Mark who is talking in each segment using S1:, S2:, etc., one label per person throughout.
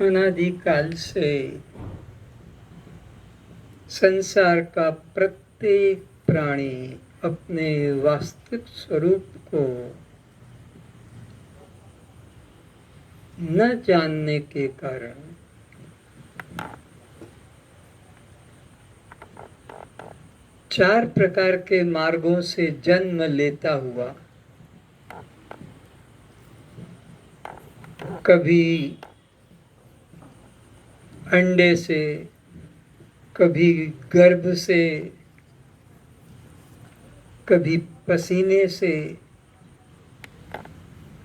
S1: अनादिकाल से संसार का प्रत्येक प्राणी अपने वास्तविक स्वरूप को न जानने के कारण चार प्रकार के मार्गों से जन्म लेता हुआ कभी अंडे से, कभी गर्भ से, कभी पसीने से,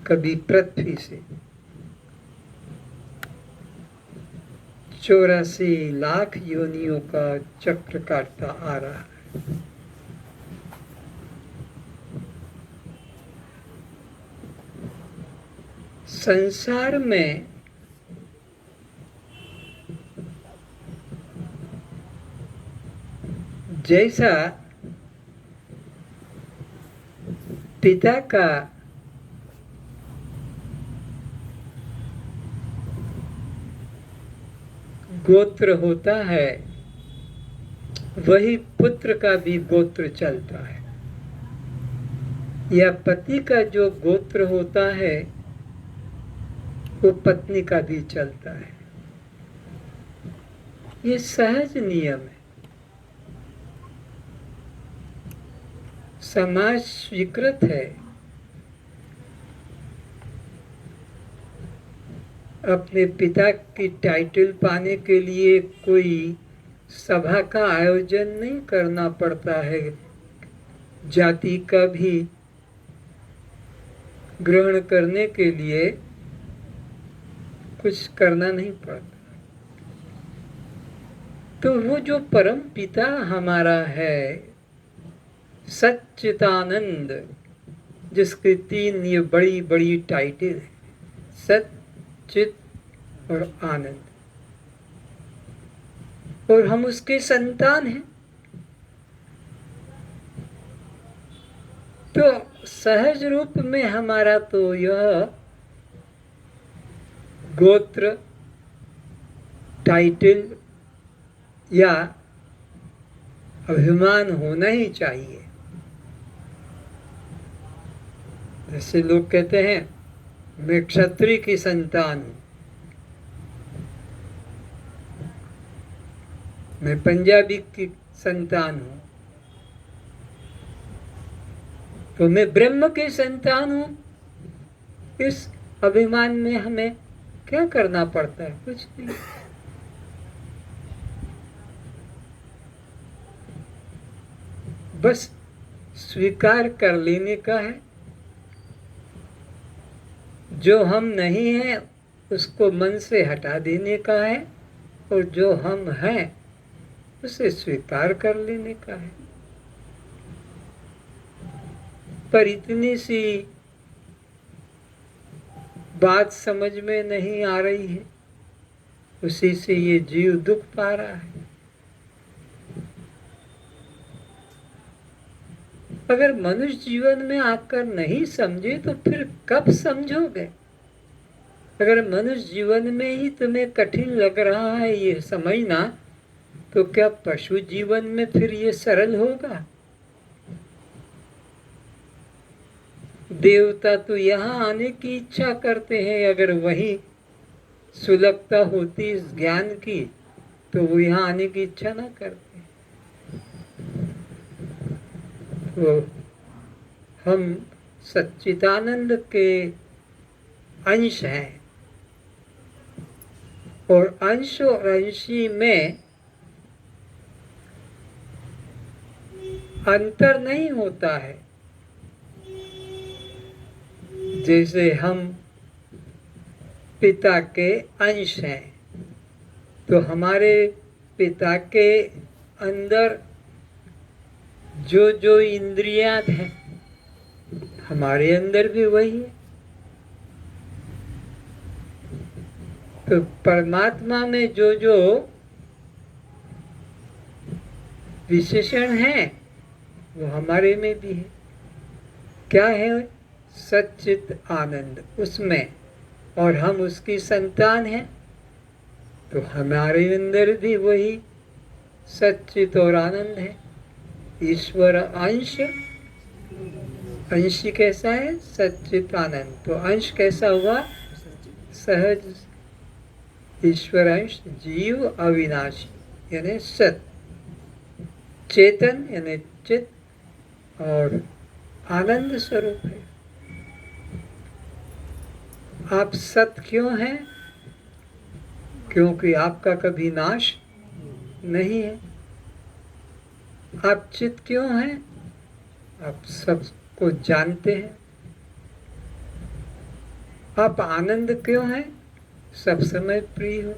S1: कभी पृथ्वी से 84 लाख योनियों का चक्र काटता आ रहा है। संसार में जैसा पिता का गोत्र होता है, वही पुत्र का भी गोत्र चलता है, या पति का जो गोत्र होता है वो पत्नी का भी चलता है। ये सहज नियम है। समाज स्वीकृत है। अपने पिता की टाइटल पाने के लिए कोई सभा का आयोजन नहीं करना पड़ता है, जाति का भी ग्रहण करने के लिए कुछ करना नहीं पड़ता। तो वो जो परम पिता हमारा है, सच्चिदानंद, जिसके 3 ये बड़ी बड़ी टाइटल है, सत, चित और आनंद, और हम उसके संतान हैं। तो सहज रूप में हमारा तो यह गोत्र, टाइटल या अभिमान होना ही चाहिए। जैसे लोग कहते हैं मैं क्षत्रिय की संतान हूं, मैं पंजाबी की संतान हूं, तो मैं ब्रह्म की संतान हूं। इस अभिमान में हमें क्या करना पड़ता है? कुछ नहीं। बस स्वीकार कर लेने का है। जो हम नहीं हैं उसको मन से हटा देने का है, और जो हम हैं उसे स्वीकार कर लेने का है। पर इतनी सी बात समझ में नहीं आ रही है, उसी से ये जीव दुख पा रहा है। अगर मनुष्य जीवन में आकर नहीं समझे तो फिर कब समझोगे? अगर मनुष्य जीवन में ही तुम्हें कठिन लग रहा है ये समझना, तो क्या पशु जीवन में फिर ये सरल होगा? देवता तो यहाँ आने की इच्छा करते हैं। अगर वही सुलभता होती इस ज्ञान की तो वो यहाँ आने की इच्छा ना करते। तो हम सच्चिदानंद के अंश हैं, और अंश और अंशी में अंतर नहीं होता है। जैसे हम पिता के अंश हैं, तो हमारे पिता के अंदर जो जो इंद्रियां हैं, हमारे अंदर भी वही है। तो परमात्मा में जो जो विशेषण है वो हमारे में भी है। क्या है? सच्चित आनंद उसमें, और हम उसकी संतान हैं। तो हमारे अंदर भी वही सच्चित और आनंद है। ईश्वर अंश, अंश कैसा है? सच्चित आनंद। तो अंश कैसा हुआ? सहज। ईश्वर अंश जीव अविनाशी यानी सत, चेतन यानी चित, और आनंद स्वरूप है। आप सत क्यों हैं? क्योंकि आपका कभी नाश नहीं है। आप चित क्यों हैं? आप सबको जानते हैं। आप आनंद क्यों हैं? सब समय प्रिय हो।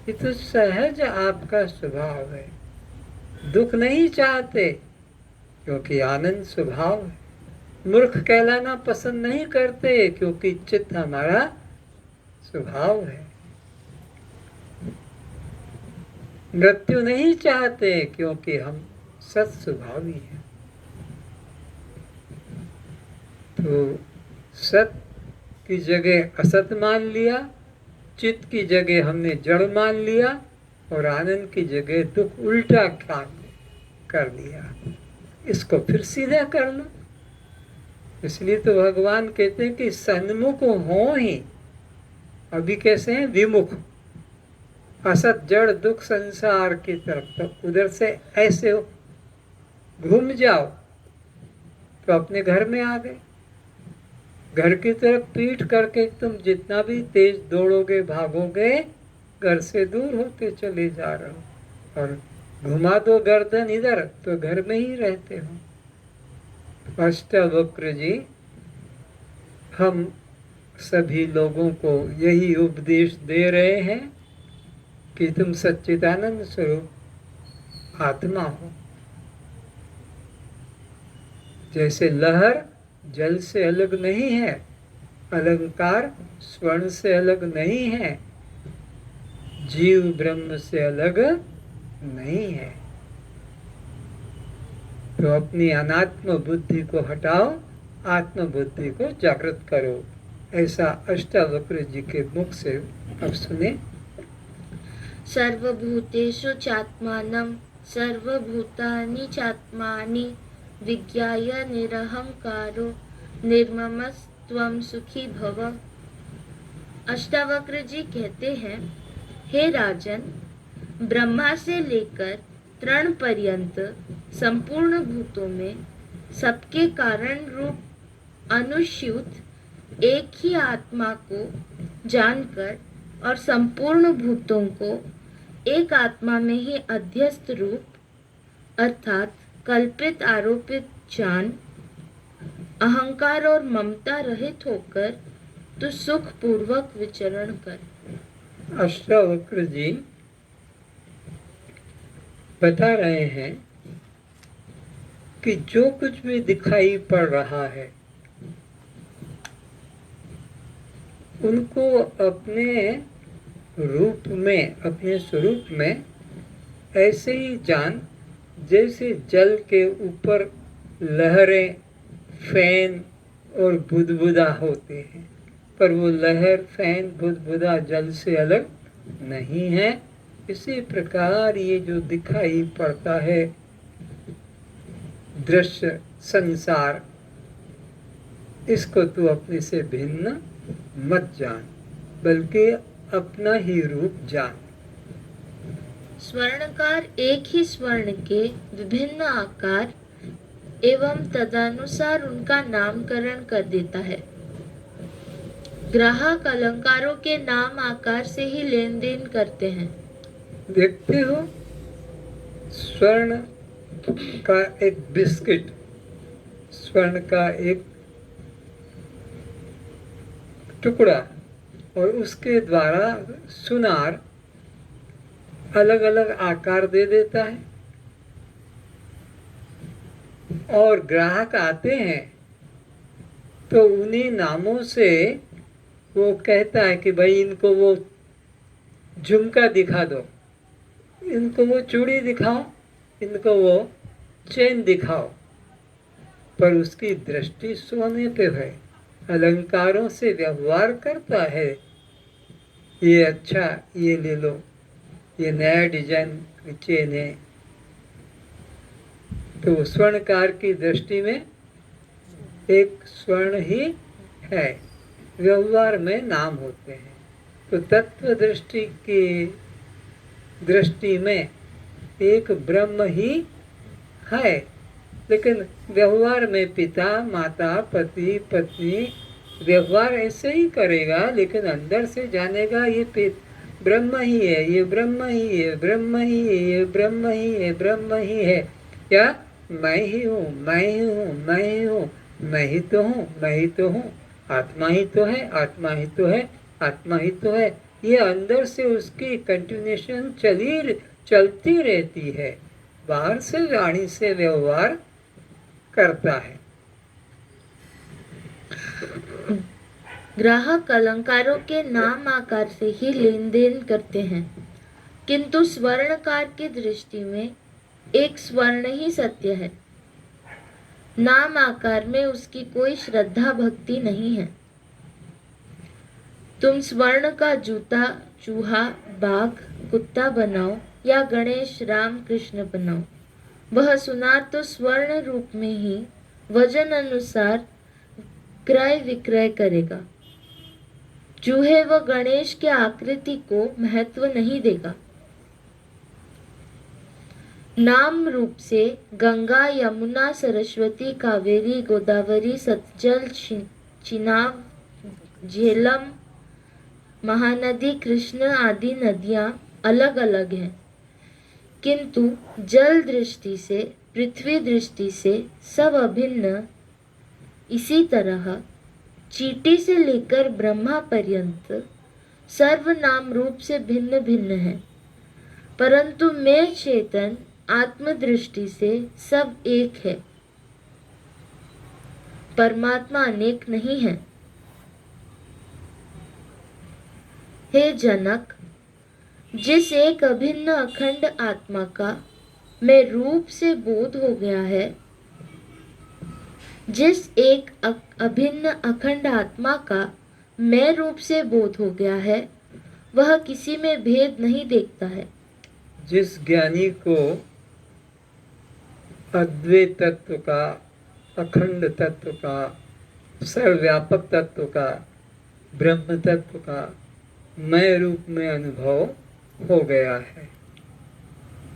S1: ये तो सहज आपका स्वभाव है। दुख नहीं चाहते क्योंकि आनंद स्वभाव है। मूर्ख कहलाना पसंद नहीं करते क्योंकि चित्त हमारा स्वभाव है। मृत्यु नहीं चाहते क्योंकि हम सत स्वभावी हैं। तो सत की जगह असत मान लिया, चित्त की जगह हमने जड़ मान लिया, और आनंद की जगह दुख उल्टा काम कर लिया। इसको फिर सीधा कर लो। इसलिए तो भगवान कहते हैं कि सन्मुख हो ही, अभी कैसे हैं? विमुख। असत जड़ दुख संसार की तरफ, तो उधर से ऐसे घूम जाओ तो अपने घर में आ गए। घर की तरफ पीठ करके तुम जितना भी तेज दौड़ोगे भागोगे, घर से दूर होते चले जा रहे हो। और घुमा दो गर्दन इधर तो घर में ही रहते हो। अष्टावक्र जी हम सभी लोगों को यही उपदेश दे रहे हैं कि तुम सच्चिदानंद स्वरूप आत्मा हो। जैसे लहर जल से अलग नहीं है, अलंकार स्वर्ण से अलग नहीं है, जीव ब्रह्म से अलग नहीं है। तो अपनी अनात्म बुद्धि को हटाओ, आत्म बुद्धि को जागृत करो। ऐसा अष्टावक्र जी के मुख से अब सुने।
S2: सर्वभूतेषु चात्मानं सर्वभूतानि चात्मानि विज्ञाय निरहंकारो निर्ममस्त्वं सुखी भव। अष्टावक्र जी कहते हैं, हे राजन, ब्रह्मा से लेकर तृण पर्यंत संपूर्ण भूतों में सबके कारण रूप अनुस्यूत एक ही आत्मा को जानकर और संपूर्ण भूतों को एक आत्मा में ही अध्यस्त रूप अर्थात कल्पित आरोपित जान, अहंकार और ममता रहित होकर तो सुख पूर्वक विचरण कर।
S1: अष्टावक्र जी बता रहे हैं कि जो कुछ भी दिखाई पड़ रहा है उनको अपने रूप में, अपने स्वरूप में ऐसे ही जान जैसे जल के ऊपर लहरें, फैन और बुदबुदा होते हैं, पर वो लहर, फैन, बुदबुदा जल से अलग नहीं है। इसी प्रकार ये जो दिखाई पड़ता है दृश्य संसार, इसको तू अपने से भिन्न मत जान, बल्कि अपना ही रूप जान।
S2: स्वर्णकार एक ही स्वर्ण के विभिन्न आकार एवं तदनुसार उनका नामकरण कर देता है। ग्राहक अलंकारों के नाम आकार से ही लेन देन करते हैं।
S1: देखते हो स्वर्ण का एक बिस्किट, स्वर्ण का एक टुकड़ा, और उसके द्वारा सुनार अलग अलग आकार दे देता है, और ग्राहक आते हैं तो उन्हीं नामों से वो कहता है कि भाई इनको वो झुमका दिखा दो, इनको वो चूड़ी दिखाओ, इनको वो चेन दिखाओ, पर उसकी दृष्टि सोने पे है, अलंकारों से व्यवहार करता है। ये अच्छा, ये ले लो, ये नया डिजाइन चेन है, तो स्वर्णकार की दृष्टि में एक स्वर्ण ही है, व्यवहार में नाम होते हैं। तो तत्व दृष्टि की दृष्टि में एक ब्रह्म ही है, लेकिन व्यवहार में पिता माता पति पत्नी व्यवहार ऐसे ही करेगा, लेकिन अंदर से जानेगा ये ब्रह्म ही है, ये ब्रह्म ही है, ब्रह्म ही है, ये ब्रह्म ही है, ब्रह्म ही है। क्या मैं ही हूँ, मैं ही हूँ, मैं ही हूँ, मैं ही तो हूँ, मैं ही तो हूँ, आत्मा ही तो है, आत्मा ही तो है, आत्मा ही तो है। ये अंदर से उसकी कंटिन्यूएशन चलती रहती है, बाहर से वाणी से व्यवहार करता है।
S2: ग्राहक अलंकारों के नाम आकार से ही लेन देन करते हैं, किंतु स्वर्णकार की दृष्टि में एक स्वर्ण ही सत्य है। नाम आकार में उसकी कोई श्रद्धा भक्ति नहीं है। तुम स्वर्ण का जूता, चूहा, बाघ, कुत्ता बनाओ या गणेश, राम, कृष्ण बनाओ, वह सुनार तो स्वर्ण रूप में ही वजन अनुसार क्रय विक्रय करेगा। चूहे व गणेश की आकृति को महत्व नहीं देगा। नाम रूप से गंगा, यमुना, सरस्वती, कावेरी, गोदावरी, सतलज, चिनाब, झेलम, महानदी, कृष्ण आदि नदियां अलग अलग हैं, किंतु जल दृष्टि से, पृथ्वी दृष्टि से सब अभिन्न। इसी तरह चींटी से लेकर ब्रह्मा पर्यंत सर्वनाम रूप से भिन्न भिन्न है, परंतु मैं चेतन आत्मदृष्टि से सब एक है। परमात्मा अनेक नहीं है। हे जनक, जिस एक अभिन्न अखंड आत्मा का मैं रूप से बोध हो गया है, जिस एक अभिन्न अखंड आत्मा का मैं रूप से बोध हो गया है, वह किसी में भेद नहीं देखता है।
S1: जिस ज्ञानी को अद्वैत तत्व का, अखंड तत्व का, सर्वव्यापक तत्व का, ब्रह्म तत्व का मैं रूप में अनुभव हो गया है,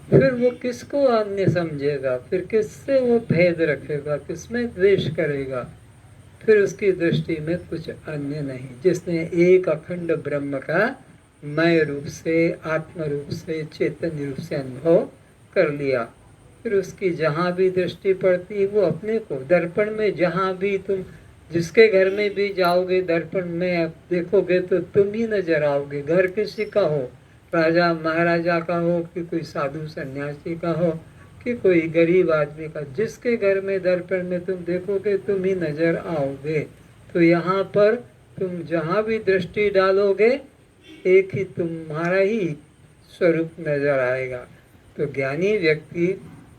S1: फिर वो किसको अन्य समझेगा, फिर किससे वो भेद रखेगा, किसमें द्वेष करेगा? फिर उसकी दृष्टि में कुछ अन्य नहीं। जिसने एक अखंड ब्रह्म का मैं रूप से, आत्म रूप से, चैतन्य रूप से अनुभव कर लिया, फिर उसकी जहाँ भी दृष्टि पड़ती वो अपने को, दर्पण में जहाँ भी तुम जिसके घर में भी जाओगे, दर्पण में देखोगे तो तुम ही नजर आओगे। घर किसी का हो, राजा महाराजा का हो कि कोई साधु सन्यासी का हो कि कोई गरीब आदमी का, जिसके घर में दर्पण में तुम देखोगे तुम ही नजर आओगे। तो यहाँ पर तुम जहाँ भी दृष्टि डालोगे एक ही तुम्हारा ही स्वरूप नजर आएगा। तो ज्ञानी व्यक्ति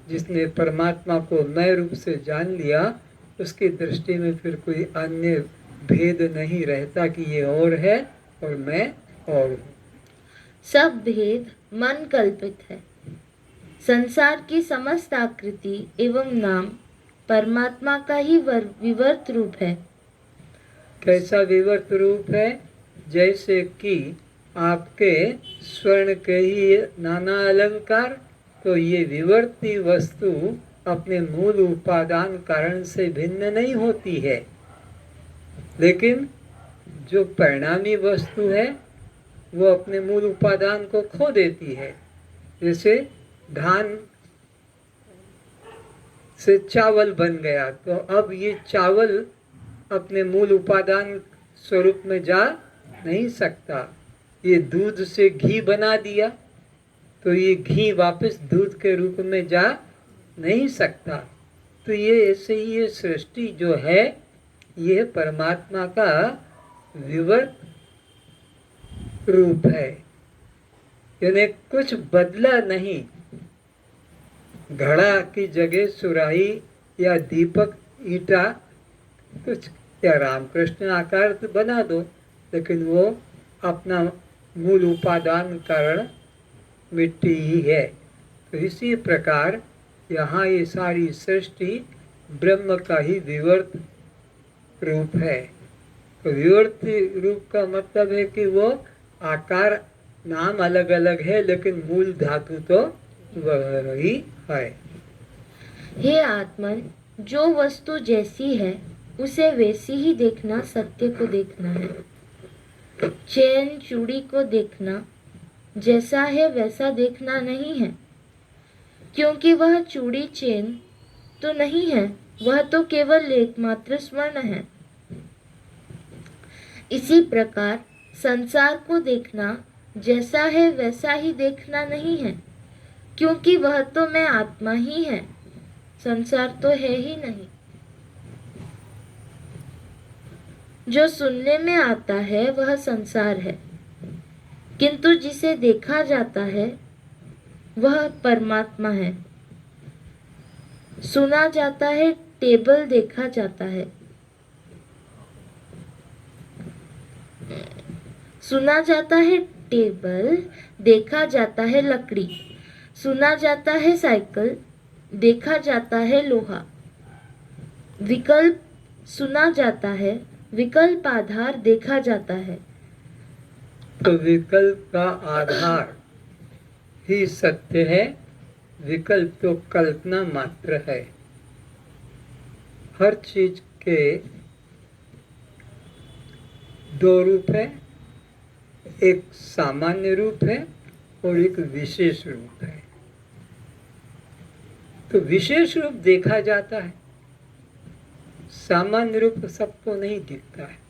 S1: जिसने परमात्मा को मैं रूप से जान लिया, उसकी दृष्टि में फिर कोई अन्य भेद नहीं रहता कि ये और है और मैं और हूँ।
S2: सब भेद मन कल्पित है। संसार की समस्त आकृति एवं नाम परमात्मा का ही विवर्त रूप है।
S1: कैसा विवर्त रूप है? जैसे कि आपके स्वर्ण के ही नाना अलंकार, तो ये विवर्ती वस्तु अपने मूल उपादान कारण से भिन्न नहीं होती है, लेकिन जो परिणामी वस्तु है वो अपने मूल उपादान को खो देती है। जैसे धान से चावल बन गया, तो अब ये चावल अपने मूल उपादान स्वरूप में जा नहीं सकता। ये दूध से घी बना दिया, तो ये घी वापस दूध के रूप में जा नहीं सकता। तो ये ऐसे ही ये सृष्टि जो है ये परमात्मा का विवर्त रूप है, यानी कुछ बदला नहीं। घड़ा की जगह सुराही या दीपक, ईटा, कुछ या रामकृष्ण आकार तो बना दो, लेकिन वो अपना मूल उपादान कारण मिट्टी ही है। तो इसी प्रकार यहाँ ये सारी सृष्टि ब्रह्म का ही विवर्त रूप है। तो विवर्त रूप का मतलब है कि वो आकार नाम अलग अलग है, लेकिन मूल धातु तो वही है।
S2: हे आत्मन, जो वस्तु जैसी है उसे वैसी ही देखना सत्य को देखना है। चैन चूड़ी को देखना जैसा है वैसा देखना नहीं है, क्योंकि वह चूड़ी चैन तो नहीं है, वह तो केवल एकमात्र स्वर्ण है। इसी प्रकार संसार को देखना जैसा है वैसा ही देखना नहीं है, क्योंकि वह तो मैं आत्मा ही है, संसार तो है ही नहीं। जो सुनने में आता है वह संसार है, किंतु जिसे देखा जाता है वह परमात्मा है। सुना जाता है टेबल, देखा जाता है, सुना जाता है टेबल, देखा जाता है लकड़ी। सुना जाता है साइकिल, देखा जाता है लोहा। विकल्प सुना जाता है, विकल्प आधार देखा जाता है।
S1: तो विकल्प का आधार ही सत्य है, विकल्प तो कल्पना मात्र है। हर चीज के दो रूप है, एक सामान्य रूप है और एक विशेष रूप है। तो विशेष रूप देखा जाता है, सामान्य रूप सबको नहीं दिखता है।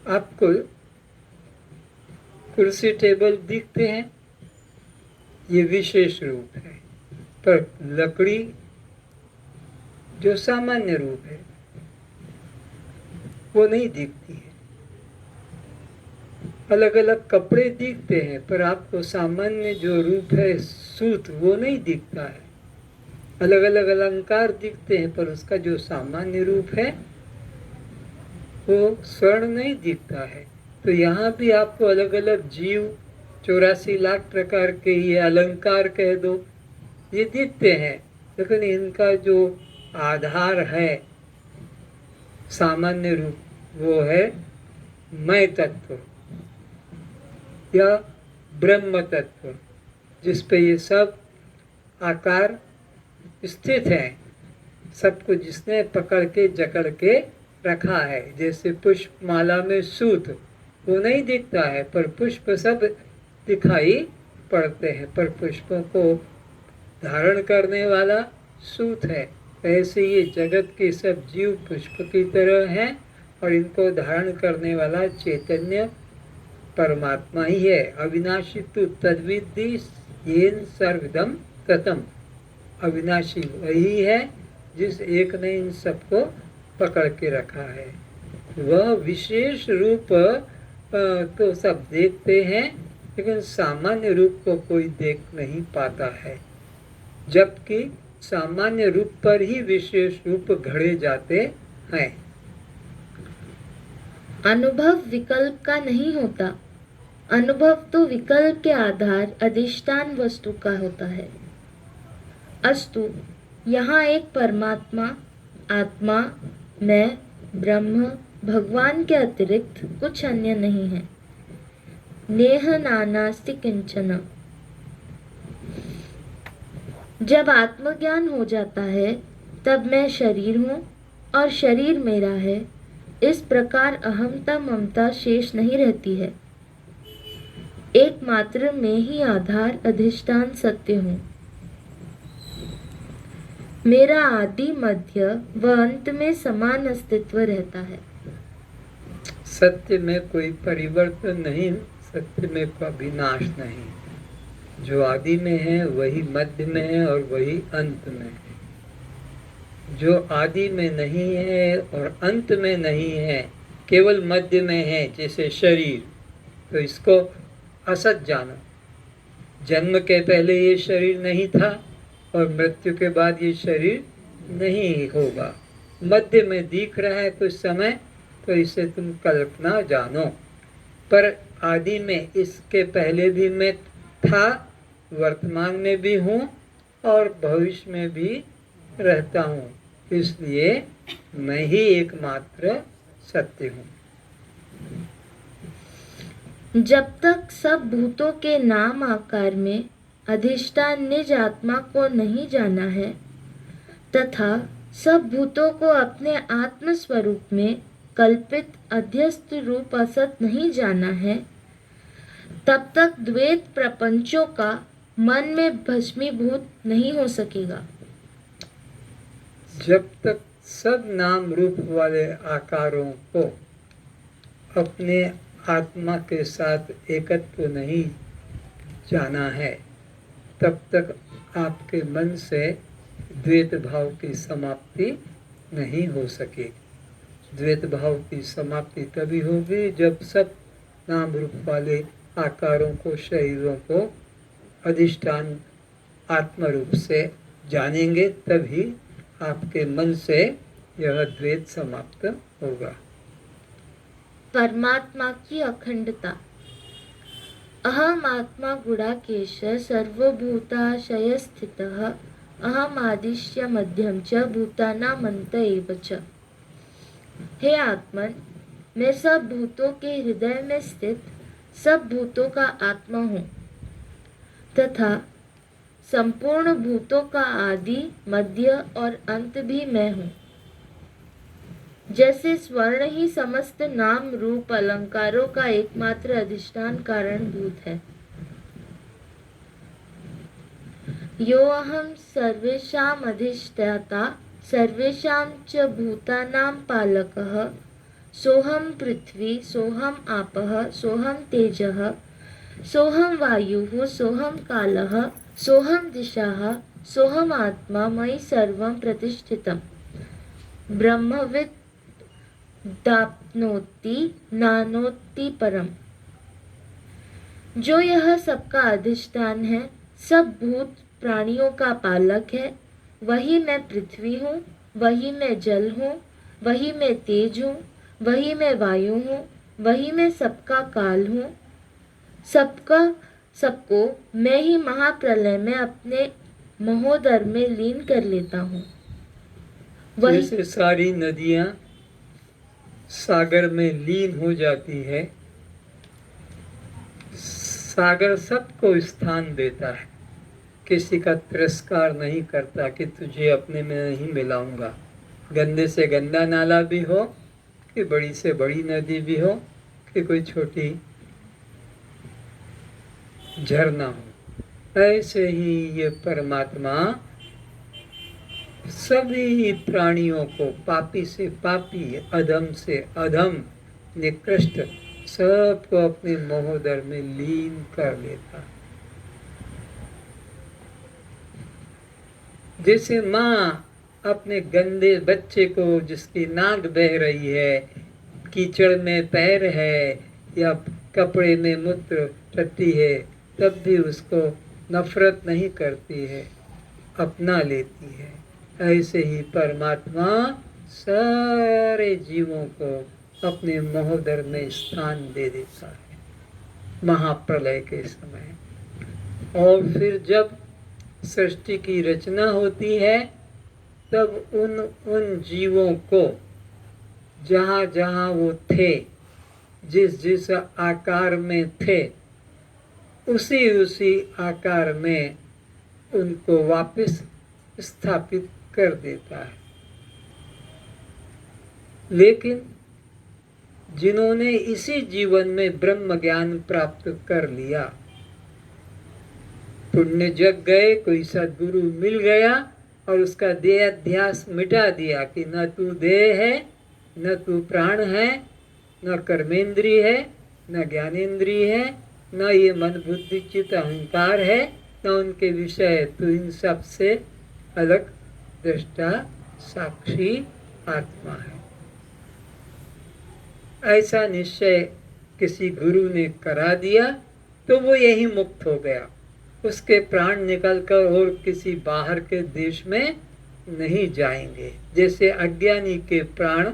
S1: आपको कुर्सी टेबल दिखते हैं, ये विशेष रूप है, पर लकड़ी जो सामान्य रूप है वो नहीं दिखती है। अलग अलग कपड़े दिखते हैं, पर आपको सामान्य जो रूप है सूत वो नहीं दिखता है। अलग अलग अलंकार दिखते हैं, पर उसका जो सामान्य रूप है वो स्वर्ण नहीं दिखता है। तो यहाँ भी आपको अलग अलग जीव 84 लाख प्रकार के ये अलंकार कह दो, ये दिखते हैं, लेकिन इनका जो आधार है सामान्य रूप वो है मैं तत्व या ब्रह्म तत्व, जिस पे ये सब आकार स्थित हैं। सबको जिसने पकड़ के जकड़ के रखा है। जैसे पुष्प माला में सूत वो नहीं दिखता है, पर पुष्प सब दिखाई पड़ते हैं, पर पुष्पों को धारण करने वाला सूत है। ऐसे ये जगत के सब जीव पुष्प की तरह हैं और इनको धारण करने वाला चैतन्य परमात्मा ही है। अविनाशी तो तद्विद्धि येन सर्वदम ततम। अविनाशी वही है जिस एक ने इन सबको पकड़ के रखा है। वह विशेष रूप तो सब देखते हैं, लेकिन सामान्य रूप को कोई देख नहीं पाता है, जबकि सामान्य रूप पर ही विशेष रूप घड़े जाते हैं।
S2: अनुभव विकल्प का नहीं होता। अनुभव तो विकल्प के आधार अधिष्ठान वस्तु का होता है। अस्तु, यहाँ एक परमात्मा, आत्मा, मैं, ब्रह्म, भगवान के अतिरिक्त कुछ अन्य नहीं है। नेह नानास्ति किंचन। जब आत्मज्ञान हो जाता है तब मैं शरीर हूँ और शरीर मेरा है। इस प्रकार अहमता ममता शेष नहीं रहती है। एकमात्र मैं ही आधार अधिष्ठान सत्य हूँ। मेरा आदि मध्य व अंत में समान अस्तित्व रहता है।
S1: सत्य में कोई परिवर्तन नहीं, सत्य में कोई विनाश नहीं। जो आदि में है वही मध्य में है और वही अंत में है। जो आदि में नहीं है और अंत में नहीं है, केवल मध्य में है, जैसे शरीर, तो इसको असत जानो। जन्म के पहले ये शरीर नहीं था और मृत्यु के बाद ये शरीर नहीं होगा। मध्य में दिख रहा है कुछ समय, तो इसे तुम कल्पना जानो। पर आदि में इसके पहले भी मैं था, वर्तमान में भी हूँ और भविष्य में भी रहता हूँ, इसलिए मैं ही एकमात्र सत्य हूँ।
S2: जब तक सब भूतों के नाम आकार में अधिष्ठान निज आत्मा को नहीं जाना है तथा सब भूतों को अपने आत्म स्वरूप में कल्पित अध्यस्त रूप असत नहीं जाना है, तब तक द्वैत प्रपंचों का मन में भस्मीभूत नहीं हो सकेगा।
S1: जब तक सब नाम रूप वाले आकारों को अपने आत्मा के साथ एकत्व नहीं जाना है, तब तक आपके मन से द्वैत भाव की समाप्ति नहीं हो सकेगी। द्वैत भाव की समाप्ति तभी होगी जब सब नाम रूप वाले आकारों को, शरीरों को अधिष्ठान आत्म रूप से जानेंगे, तभी आपके मन से यह द्वैत समाप्त होगा।
S2: परमात्मा की अखंडता। अहम आत्मा गुणाकेश सर्वभूताशय स्थितः अहम आदिश्य मध्यम च भूतानामंत एव च। हे आत्मन, मैं सब भूतों के हृदय में स्थित सब भूतों का आत्मा हूँ तथा संपूर्ण भूतों का आदि, मध्य और अंत भी मैं हूँ। जैसे स्वर्ण ही समस्त नाम रूप अलंकारों का एकमात्र अधिष्ठान कारणभूत है, यो अहम सर्वेषाम् अधिष्ठाता सर्वेषां च भूतानां पालकः सोहम पृथ्वी सोहम आपः सोहम तेजः सोहम वायुः सोहम कालः सोहम दिशाः सोहम आत्मा मयि सर्वं प्रतिष्ठितम्। ब्रह्मविद् दाप्नोति नानोति परम। जो यह सबका अधिष्ठान है, सब भूत प्राणियों का पालक है, वही मैं पृथ्वी हूँ, वही मैं जल हूँ, वही मैं तेज हूँ, वही मैं वायु हूँ, वही मैं सबका काल हूँ। सबको मैं ही महाप्रलय में अपने महोदर में लीन कर लेता हूँ।
S1: जैसे सारी नदियाँ सागर में लीन हो जाती है, सागर सबको स्थान देता है, किसी का तिरस्कार नहीं करता कि तुझे अपने में नहीं मिलाऊंगा। गंदे से गंदा नाला भी हो कि बड़ी से बड़ी नदी भी हो कि कोई छोटी झरना हो, ऐसे ही ये परमात्मा सभी प्राणियों को, पापी से पापी, अधम से अधम, निकृष्ट, सबको अपने महोदर में लीन कर लेता है। जैसे माँ अपने गंदे बच्चे को, जिसकी नाक बह रही है, कीचड़ में पैर है या कपड़े में मूत्र टट्टी है, तब भी उसको नफरत नहीं करती है, अपना लेती है। ऐसे ही परमात्मा सारे जीवों को अपने महोदर में स्थान दे देता है महाप्रलय के समय। और फिर जब सृष्टि की रचना होती है, तब उन जीवों को जहाँ जहाँ वो थे, जिस जिस आकार में थे, उसी आकार में उनको वापस स्थापित कर देता है। लेकिन जिन्होंने इसी जीवन में ब्रह्म ज्ञान प्राप्त कर लिया, पुण्य जग गए, कोई सद्गुरु मिल गया और उसका देह अध्यास मिटा दिया कि न तू देह है, न तू प्राण है, न कर्मेंद्रिय है, न ज्ञानेन्द्रिय है, न ये मन बुद्धि चित्त अहंकार है, न उनके विषय, तू इन सब से अलग दृष्टा साक्षी आत्मा है। ऐसा निश्चय किसी गुरु ने करा दिया तो वो यही मुक्त हो गया। उसके प्राण निकलकर और किसी बाहर के देश में नहीं जाएंगे। जैसे अज्ञानी के प्राण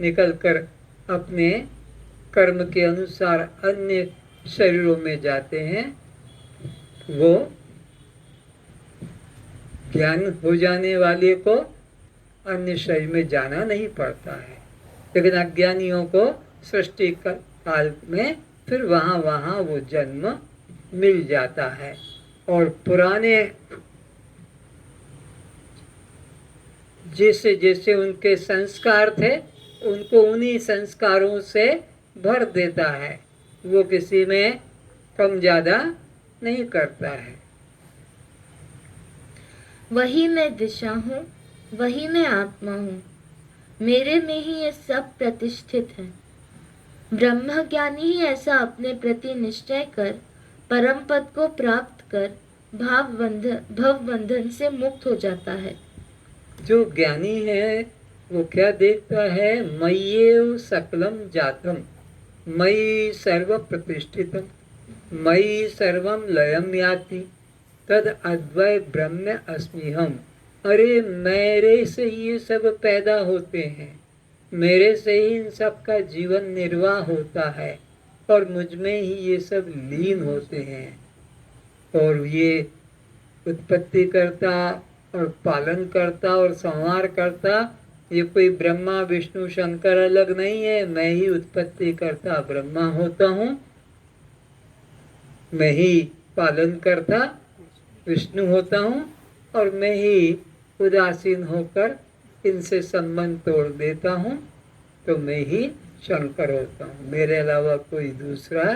S1: निकलकर अपने कर्म के अनुसार अन्य शरीरों में जाते हैं, वो ज्ञान हो जाने वाले को अन्य शरीर में जाना नहीं पड़ता है। लेकिन अज्ञानियों को सृष्टि काल में फिर वहाँ वो जन्म मिल जाता है। और पुराने जैसे जैसे उनके संस्कार थे, उनको उन्हीं संस्कारों से भर देता है, वो किसी में कम ज़्यादा नहीं करता है।
S2: वही मैं दिशा हूँ, वही मैं आत्मा हूँ, मेरे में ही ये सब प्रतिष्ठित है। ब्रह्मज्ञानी ही ऐसा अपने प्रति निश्चय कर परम पद को प्राप्त कर भव बंधन से मुक्त हो जाता है।
S1: जो ज्ञानी है वो क्या देखता है? मय्येव सकलम जातम, मयि सर्व प्रतिष्ठितम, मयि सर्वम लयम याति, तद अद्वय ब्रह्म अस्मिहम। अरे मेरे से ये सब पैदा होते हैं, मेरे से ही इन सब का जीवन निर्वाह होता है, और मुझ में ही ये सब लीन होते हैं। और ये उत्पत्ति करता और पालन करता और संहार करता, ये कोई ब्रह्मा विष्णु शंकर अलग नहीं है। मैं ही उत्पत्ति करता ब्रह्मा होता हूँ, मैं ही पालन करता विष्णु होता हूँ, और मैं ही उदासीन होकर इनसे संबंध तोड़ देता हूँ, तो मैं ही शंकर होता हूँ, मेरे अलावा कोई दूसरा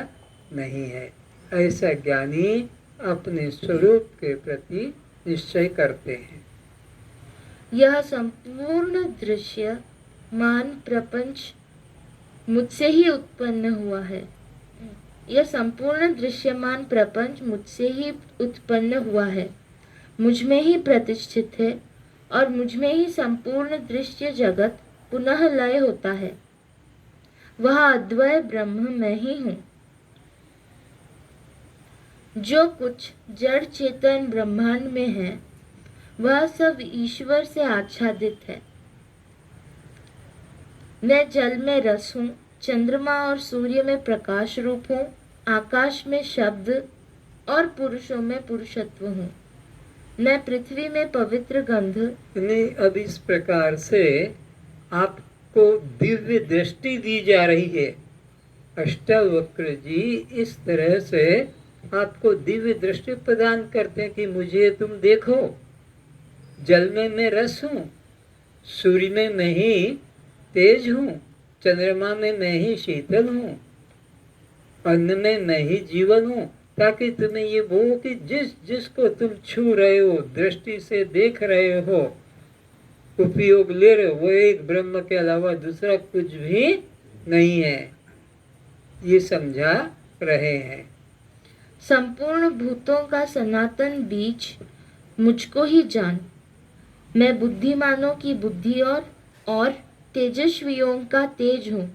S1: नहीं है। ऐसा ज्ञानी अपने स्वरूप के प्रति निश्चय करते हैं।
S2: यह संपूर्ण दृश्य मान प्रपंच मुझसे ही उत्पन्न हुआ है। यह संपूर्ण दृश्यमान प्रपंच मुझसे ही उत्पन्न हुआ है, मुझ में ही प्रतिष्ठित है, और मुझ में ही संपूर्ण दृश्य जगत पुनः लय होता है। वह अद्वय ब्रह्म मैं ही हूँ। जो कुछ जड़ चेतन ब्रह्मांड में है, वह सब ईश्वर से आच्छादित है। मैं जल में रस हूँ, चंद्रमा और सूर्य में प्रकाश रूप हूँ, आकाश में शब्द और पुरुषों में पुरुषत्व हूँ। मैं पृथ्वी में पवित्र गंध।
S1: अब इस प्रकार से आपको दिव्य दृष्टि दी जा रही है। अष्टावक्र जी इस तरह से आपको दिव्य दृष्टि प्रदान करते हैं कि मुझे तुम देखो, जल में मैं रस हूँ, सूर्य में मैं ही तेज हूँ, चंद्रमा में मैं ही शीतल हूँ, अन्न में मैं ही जीवन हूँ, ताकि तुम्हें ये वो कि जिसको तुम छू रहे हो, दृष्टि से देख रहे हो, उपयोग ले रहे हो, वो एक ब्रह्म के अलावा दूसरा कुछ भी नहीं है, ये समझा रहे हैं।
S2: संपूर्ण भूतों का सनातन बीज मुझको ही जान। मैं बुद्धिमानों की बुद्धि और तेजस्वियों का तेज हूँ।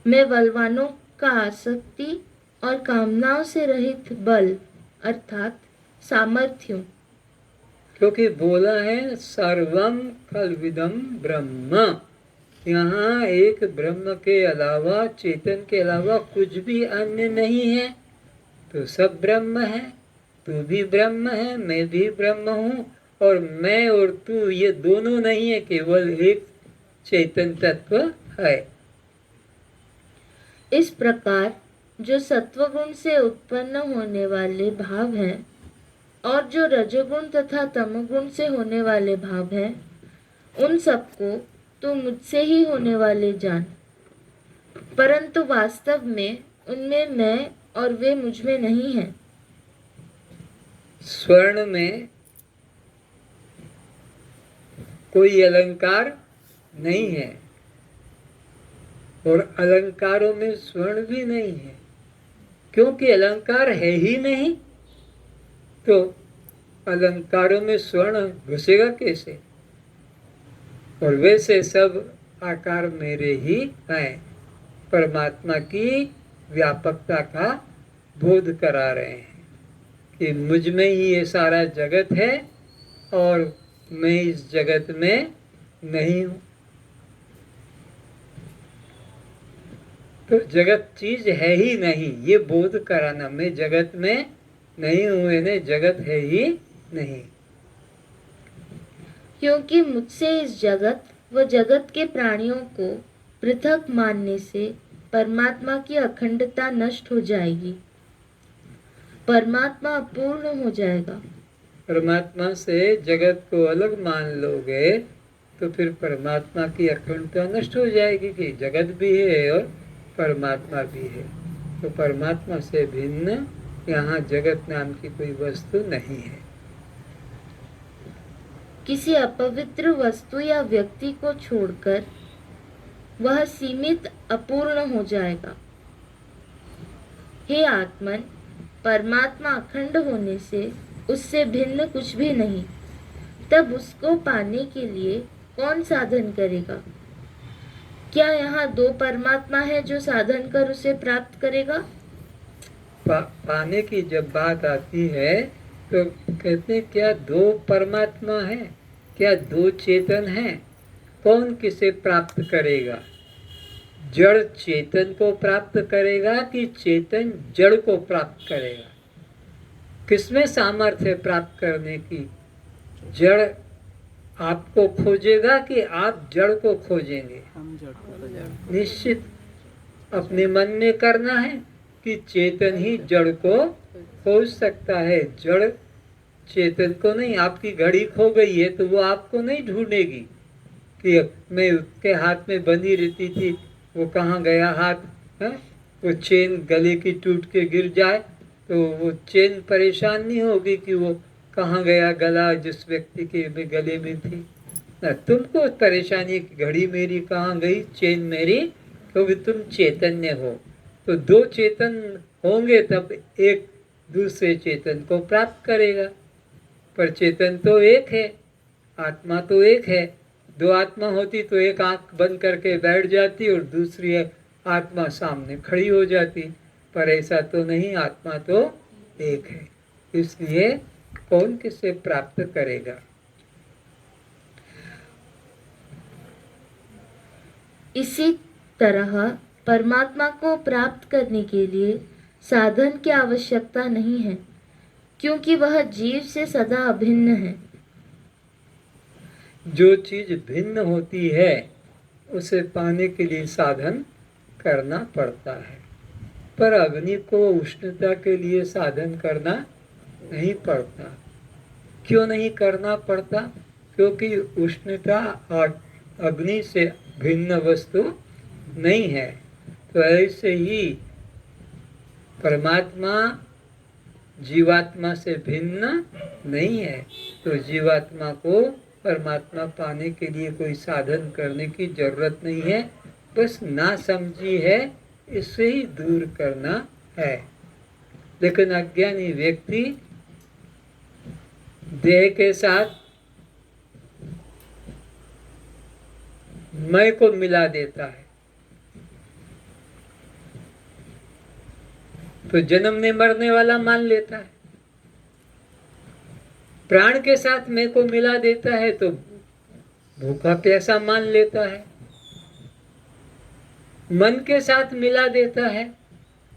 S2: मैं बलवानों का आसक्ति और कामनाओं से रहित बल अर्थात सामर्थ्य हूँ।
S1: क्योंकि बोला है सर्वम खलविदम ब्रह्म, यहाँ एक ब्रह्म के अलावा, चेतन के अलावा कुछ भी अन्य नहीं है, तो सब ब्रह्म है। तू भी ब्रह्म है, मैं भी ब्रह्म हूँ, और मैं और तू ये दोनों नहीं है, केवल एक चेतन तत्व है।
S2: इस प्रकार जो सत्वगुण से उत्पन्न होने वाले भाव हैं और जो रजोगुण तथा तमोगुण से होने वाले भाव हैं, उन सबको तो मुझसे ही होने वाले जान, परंतु वास्तव में उनमें मैं और वे मुझ में नहीं हैं।
S1: स्वर्ण में कोई अलंकार नहीं है, और अलंकारों में स्वर्ण भी नहीं है, क्योंकि अलंकार है ही नहीं, तो अलंकारों में स्वर्ण घुसेगा कैसे? और वैसे सब आकार मेरे ही हैं। परमात्मा की व्यापकता का बोध करा रहे हैं कि मुझ में ही ये सारा जगत है, और मैं इस जगत में नहीं हूँ। तो जगत चीज है ही नहीं, ये बोध कराना। मैं जगत में नहीं हूँ, इन्हें जगत है ही नहीं।
S2: क्योंकि मुझसे इस जगत व जगत के प्राणियों को पृथक मानने से परमात्मा की अखंडता नष्ट हो जाएगी, परमात्मा अपूर्ण हो जाएगा।
S1: परमात्मा से जगत को अलग मान लोगे तो फिर परमात्मा की अखंडता नष्ट हो जाएगी कि जगत भी है और परमात्मा भी है। तो परमात्मा से भिन्न यहाँ जगत नाम की कोई वस्तु नहीं है।
S2: किसी अपवित्र वस्तु या व्यक्ति को छोड़कर वह सीमित अपूर्ण हो जाएगा। हे आत्मन, परमात्मा अखंड होने से उससे भिन्न कुछ भी नहीं। तब उसको पाने के लिए कौन साधन करेगा? क्या यहाँ दो परमात्मा है जो साधन कर उसे प्राप्त करेगा?
S1: पाने की जब बात आती है तो कहते हैं क्या दो परमात्मा है, क्या दो चेतन है? कौन किसे प्राप्त करेगा? जड़ चेतन को प्राप्त करेगा कि चेतन जड़ को प्राप्त करेगा? किसमें सामर्थ्य है प्राप्त करने की? जड़ आपको खोजेगा कि आप जड़ को खोजेंगे? निश्चित अपने मन में करना है कि चेतन ही जड़ को खोज सकता है, जड़ चेतन को नहीं। आपकी घड़ी खो गई है तो वो आपको नहीं ढूंढेगी कि मैं उसके हाथ में बंधी रहती थी, वो कहाँ गया हाथ है? वो चेन गले की टूट के गिर जाए तो वो चेन परेशान नहीं होगी कि वो कहाँ गया गला जिस व्यक्ति के गले में थी ना। तुमको परेशानी कि घड़ी मेरी कहाँ गई, चेन मेरी, क्योंकि तुम चैतन्य हो। तो दो चेतन होंगे तब एक दूसरे चेतन को प्राप्त करेगा। पर चेतन तो एक है, आत्मा तो एक है। दो आत्मा होती तो एक आंख बंद करके बैठ जाती और दूसरी आत्मा सामने खड़ी हो जाती, पर ऐसा तो नहीं, आत्मा तो एक है। इसलिए कौन किसे प्राप्त करेगा?
S2: इसी तरह परमात्मा को प्राप्त करने के लिए साधन की आवश्यकता नहीं है, क्योंकि वह जीव से सदा अभिन्न है।
S1: जो चीज भिन्न होती है उसे पाने के लिए साधन करना पड़ता है, पर अग्नि को उष्णता के लिए साधन करना नहीं पड़ता। क्यों नहीं करना पड़ता? क्योंकि उष्णता अग्नि से भिन्न वस्तु नहीं है। तो ऐसे ही परमात्मा जीवात्मा से भिन्न नहीं है। तो जीवात्मा को परमात्मा पाने के लिए कोई साधन करने की जरूरत नहीं है, बस ना समझी है, इससे ही दूर करना है। लेकिन अज्ञानी व्यक्ति देह के साथ मैं को मिला देता है, तो जन्मने मरने वाला मान लेता है। प्राण के साथ मैं को मिला देता है तो भूखा प्यासा मान लेता है। मन के साथ मिला देता है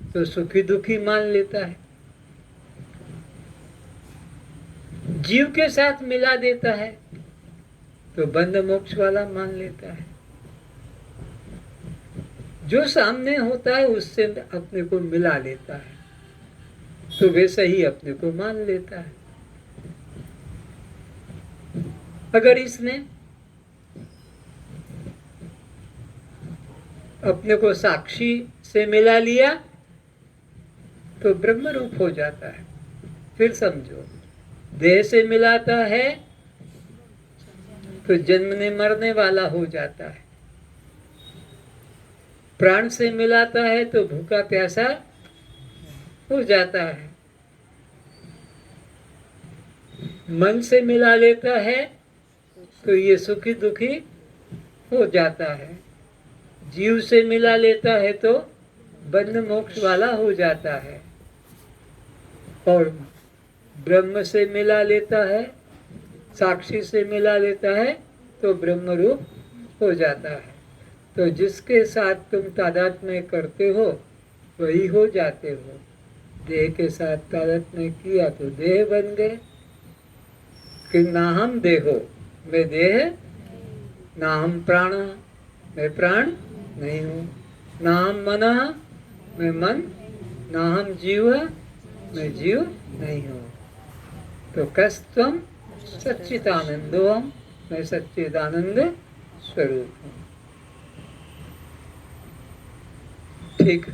S1: तो सुखी दुखी मान लेता है। जीव के साथ मिला देता है तो बंध मोक्ष वाला मान लेता है। जो सामने होता है उससे अपने को मिला लेता है तो वैसा ही अपने को मान लेता है। अगर इसने अपने को साक्षी से मिला लिया तो ब्रह्म रूप हो जाता है। फिर समझो, देह से मिलाता है तो जन्मने मरने वाला हो जाता है। प्राण से मिलाता है तो भूखा प्यासा हो जाता है। मन से मिला लेता है तो ये सुखी दुखी हो जाता है। जीव से मिला लेता है तो बंध मोक्ष वाला हो जाता है। और ब्रह्म से मिला लेता है, साक्षी से मिला लेता है तो ब्रह्म रूप हो जाता है। तो जिसके साथ तुम तादात्म्य करते हो वही हो जाते हो। देह के साथ तादात्म्य किया तो देह बन गए। कि ना हम देहो, मैं देह, ना हम प्राण, मैं प्राण नहीं हूँ, ना हम मन, मैं मन, ना हम जीव, मैं जीव नहीं हूँ। तो कस्तम सच्चिदानंदोहम, मैं सच्चिदानंद स्वरूप हूँ। ठीक।